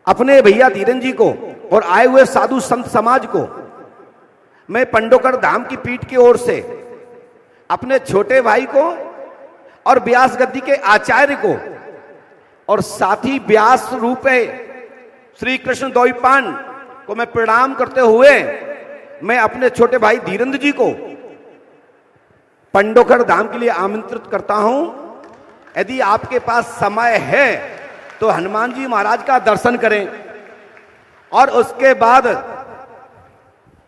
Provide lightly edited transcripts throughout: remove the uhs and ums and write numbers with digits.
अपने भैया धीरेन्द्र जी को और आए हुए साधु संत समाज को मैं पंडोकर धाम की पीठ की ओर से, अपने छोटे भाई को और व्यास गद्दी के आचार्य को और साथी व्यास रूपे श्री कृष्ण द्वैपायन को मैं प्रणाम करते हुए मैं अपने छोटे भाई धीरेन्द्र जी को पंडोकर धाम के लिए आमंत्रित करता हूं। यदि आपके पास समय है तो हनुमान जी महाराज का दर्शन करें, और उसके बाद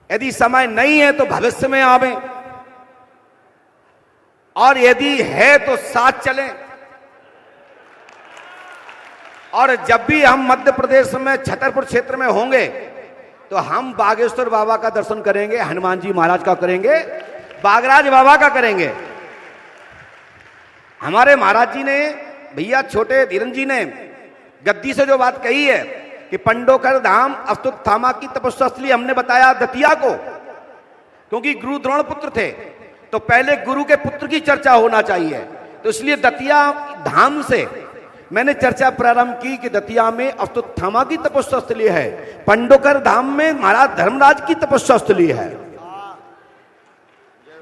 यदि समय नहीं है तो भविष्य में आवें, और यदि है तो साथ चलें। और जब भी हम मध्य प्रदेश में छतरपुर क्षेत्र में होंगे तो हम बागेश्वर बाबा का दर्शन करेंगे, हनुमान जी महाराज का करेंगे, बागराज बाबा का करेंगे। हमारे महाराज जी ने, भैया छोटे धीरेन्द्र जी ने गद्दी से जो बात कही है कि पंडोकर धाम अश्वत्थामा की तपस्या स्थली, हमने बताया दतिया को, क्योंकि गुरु द्रोण पुत्र थे तो पहले गुरु के पुत्र की चर्चा होना चाहिए, तो इसलिए दतिया धाम से मैंने चर्चा प्रारंभ की कि दतिया में अश्वत्थामा की तपस्या स्थली है, पंडोकर धाम में महाराज धर्मराज की तपस्या स्थली है।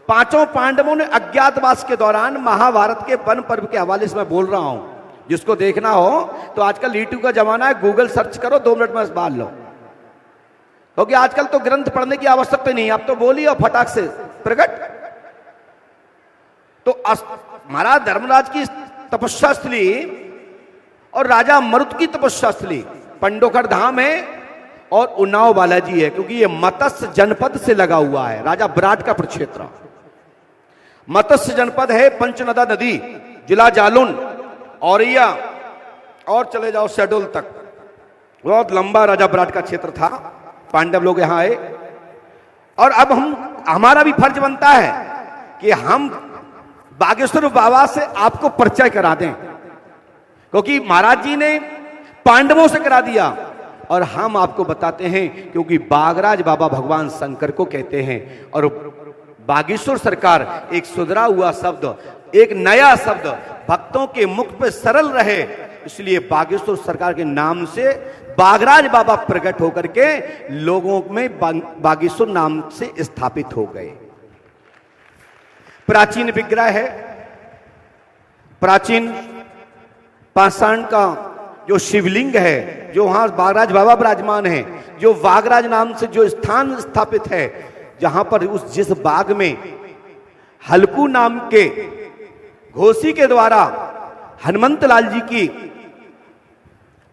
पांचों पांडवों ने अज्ञातवास के दौरान महाभारत के वन पर्व के हवाले से मैं बोल रहा हूं, जिसको देखना हो तो आजकल यूट्यूब का जमाना है, गूगल सर्च करो, 2 मिनट में बाल लो, क्योंकि आजकल तो ग्रंथ पढ़ने की आवश्यकता नहीं, आप तो बोलिए और फटाक से प्रकट। तो महाराज धर्मराज की तपस्या स्थली और राजा मरुत की तपस्या स्थली पंडोकर धाम है और उन्नाव बालाजी है, क्योंकि ये मत्स्य जनपद से लगा हुआ है, राजा विराट का प्रक्षेत्र। मत्स्य जनपद है, पंचनदा नदी, जिला जालौन, औरैया और चले जाओ शहडोल तक, बहुत लंबा राजा विराट का क्षेत्र था। पांडव लोग यहां आए, और अब हमारा भी फर्ज बनता है कि हम बागेश्वर बाबा से आपको परिचय करा दें, क्योंकि महाराज जी ने पांडवों से करा दिया और हम आपको बताते हैं, क्योंकि बागराज बाबा भगवान शंकर को कहते हैं। और बागेश्वर सरकार एक सुधरा हुआ शब्द, एक नया शब्द भक्तों के मुख पे सरल रहे, इसलिए बागेश्वर सरकार के नाम से बागराज बाबा प्रकट होकर के लोगों में बागेश्वर नाम से स्थापित हो गए। प्राचीन विग्रह है, प्राचीन पाषाण का जो शिवलिंग है, जो वहां बागराज बाबा विराजमान है, जो बागराज नाम से जो स्थान स्थापित है, जहां पर जिस बाग में हल्कू नाम के घोषी के द्वारा हनुमंत लाल जी की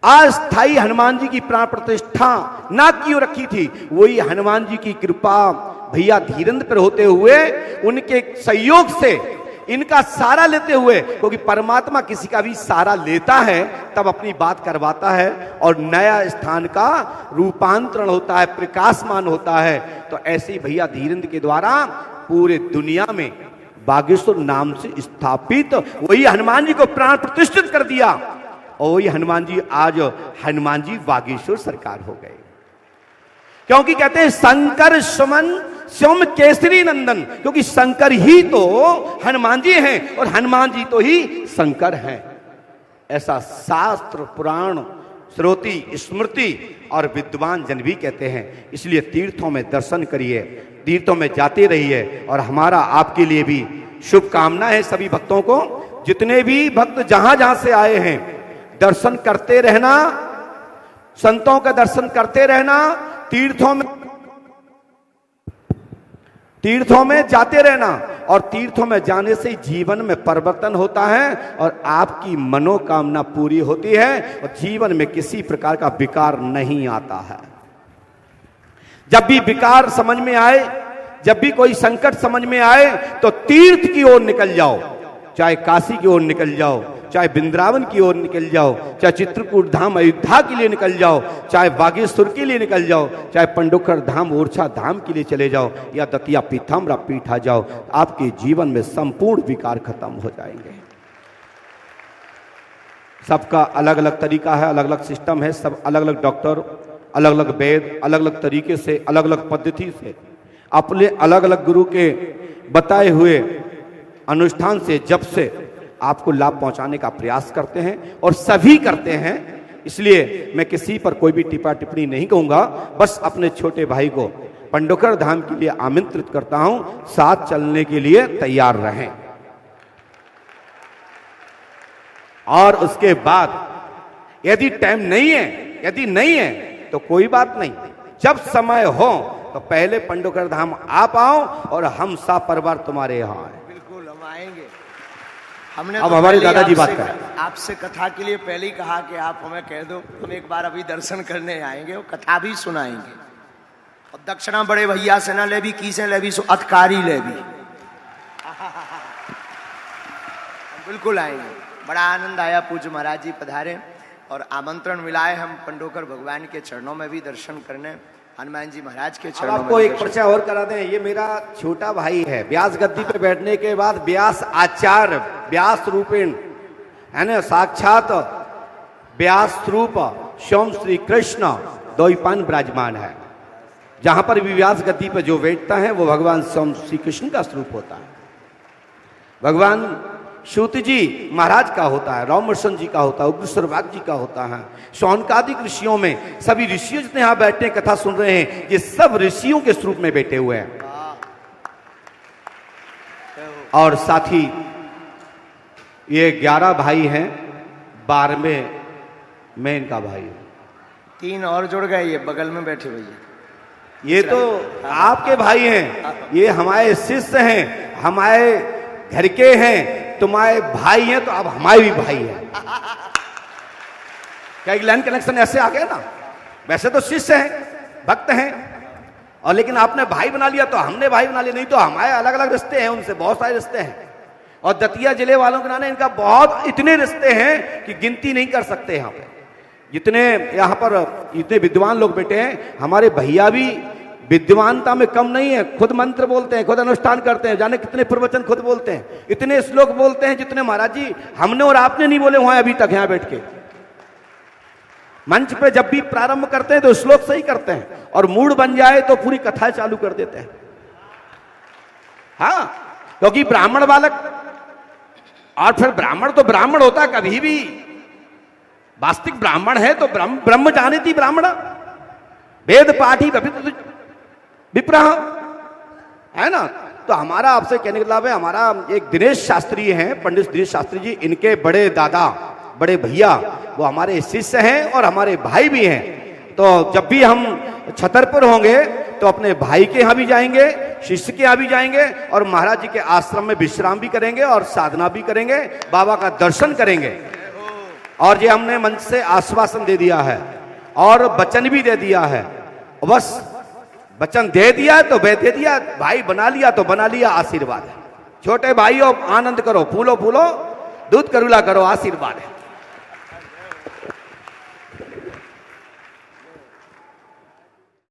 अस्थाई हनुमान जी की प्राण प्रतिष्ठा ना क्यों रखी थी, वही हनुमान जी की कृपा भैया धीरेन्द्र पर होते हुए, उनके सहयोग से, इनका सहारा लेते हुए, क्योंकि परमात्मा किसी का भी सहारा लेता है तब अपनी बात करवाता है और नया स्थान का रूपांतरण होता है, प्रकाशमान होता है। तो ऐसे ही भैया धीरेन्द्र के द्वारा पूरे दुनिया में बागेश्वर नाम से स्थापित वही हनुमान जी को प्राण प्रतिष्ठित कर दिया, और वही हनुमान जी आज हनुमान जी बागेश्वर सरकार हो गए। क्योंकि कहते हैं शंकर सुमन स्योम केसरी नंदन, क्योंकि शंकर ही तो हनुमान जी हैं और हनुमान जी तो ही शंकर हैं। ऐसा शास्त्र पुराण श्रुति स्मृति और विद्वान जन भी कहते हैं। इसलिए तीर्थों में दर्शन करिए, तीर्थों में जाते रहिए, और हमारा आपके लिए भी शुभकामना है सभी भक्तों को। जितने भी भक्त जहां जहां से आए हैं, दर्शन करते रहना, संतों का दर्शन करते रहना, तीर्थों में जाते रहना, और तीर्थों में जाने से जीवन में परिवर्तन होता है और आपकी मनोकामना पूरी होती है और जीवन में किसी प्रकार का विकार नहीं आता है। जब भी विकार समझ में आए, जब भी कोई संकट समझ में आए, तो तीर्थ की ओर निकल जाओ, चाहे काशी की ओर निकल जाओ, चाहे वृंदावन की ओर निकल जाओ, चाहे चित्रकूट धाम अयोध्या के लिए निकल जाओ, चाहे बागेश्वर के लिए निकल जाओ, चाहे पंडोकर धाम ओरछा धाम के लिए चले जाओ, या दतिया पीताम्बरा पीठ आ जाओ, आपके जीवन में संपूर्ण विकार खत्म हो जाएंगे। सबका अलग अलग तरीका है, अलग अलग सिस्टम है, सब अलग अलग डॉक्टर, अलग अलग वैद्य, अलग अलग तरीके से, अलग अलग पद्धति से, अपने अलग अलग गुरु के बताए हुए अनुष्ठान से, जब से आपको लाभ पहुंचाने का प्रयास करते हैं, और सभी करते हैं। इसलिए मैं किसी पर कोई भी टिप्पा टिप्पणी नहीं कहूंगा, बस अपने छोटे भाई को पंडोकर धाम के लिए आमंत्रित करता हूं, साथ चलने के लिए तैयार रहें। और उसके बाद यदि टाइम नहीं है, यदि नहीं है तो कोई बात नहीं, जब समय हो तो पहले पंडोकर धाम आप आओ और हम सब परिवार तुम्हारे यहाँ आए। बिल्कुल हम आएंगे। हमने अब तो हमारी दादाजी बात करें। आपसे कथा के लिए पहले ही कहा कि आप हमें कह दो, हम एक बार अभी दर्शन करने आएंगे और कथा भी सुनाएंगे। और दक्षिणा बड़े भैया से ना ले भी, की से ले भी, सो अतकारी ले भी। बिल्कुल आएंगे। बड़ा आनंद आया, पूज्य महाराज जी पधारे और आमंत्रण मिला है हम पंडोकर भगवान के चरणों में भी दर्शन करने, हनुमान जी महाराज के चरणों में। आपको एक परिचय और करा दें, ये मेरा छोटा भाई है। व्यास गद्दी पे बैठने के बाद व्यास आचार्य, व्यास रूपेण है ना, साक्षात व्यास रूप स्वयं श्री कृष्ण द्वैपायन विराजमान है। जहां पर भी व्यास गद्दी पे जो बैठता है वो भगवान स्वयं श्री कृष्ण का स्वरूप होता है। भगवान सूत जी महाराज का होता है, रामकृष्ण जी का होता है, उग्रश्वर वाग जी का होता है। शौनकादिक ऋषियों में सभी ऋषियों जितने यहां बैठे कथा सुन रहे हैं, ये सब ऋषियों के स्वरूप में बैठे हुए हैं। और साथ ही ये 11 भाई हैं, 12वें में इनका भाई है। 3 और जुड़ गए, ये बगल में बैठे भैया। ये तो आपके भाई हैं, ये हमारे शिष्य हैं, हमारे घर के हैं, तुम्हारे भाई हैं तो अब हमारे भी भाई हैं। क्या लाइन कनेक्शन ऐसे आ गया ना? वैसे तो शिष्य हैं, भक्त हैं, और लेकिन आपने भाई बना लिया तो हमने भाई बना लिया, नहीं तो हमारे अलग अलग रिश्ते हैं, उनसे बहुत सारे रिश्ते हैं। और दतिया जिले वालों के नाम इनका बहुत इतने रिश्ते हैं कि गिनती नहीं कर सकते। यहाँ पे जितने यहाँ पर इतने विद्वान लोग बैठे हैं, हमारे भैया भी विद्वानता में कम नहीं है, खुद मंत्र बोलते हैं, खुद अनुष्ठान करते हैं, जाने कितने प्रवचन खुद बोलते हैं, इतने श्लोक बोलते हैं जितने महाराज जी हमने और आपने नहीं बोले वहां अभी तक। यहाँ बैठ के मंच पे जब भी प्रारंभ करते हैं तो श्लोक सही करते हैं, और मूड बन जाए तो पूरी कथा चालू कर देते हैं। हाँ, क्योंकि ब्राह्मण बालक, और फिर ब्राह्मण तो ब्राह्मण होता कभी भी, वास्तविक ब्राह्मण है तो ब्रह्म जानीति ब्राह्मण, वेद पाठी विप्रह, है ना। तो हमारा आपसे कहने का मतलब है, हमारा एक दिनेश शास्त्री हैं, पंडित दिनेश शास्त्री जी, इनके बड़े दादा, बड़े भैया, वो हमारे शिष्य हैं और हमारे भाई भी हैं। तो जब भी हम छतरपुर होंगे तो अपने भाई के यहाँ भी जाएंगे, शिष्य के यहाँ भी जाएंगे, और महाराज जी के आश्रम में विश्राम भी करेंगे और साधना भी करेंगे, बाबा का दर्शन करेंगे। और ये हमने मंच से आश्वासन दे दिया है और वचन भी दे दिया है। बस वचन दे दिया तो दे दिया, भाई बना लिया तो बना लिया, आशीर्वाद है। छोटे भाइयों आनंद करो, फूलो फूलो, दूध करूला करो, आशीर्वाद है।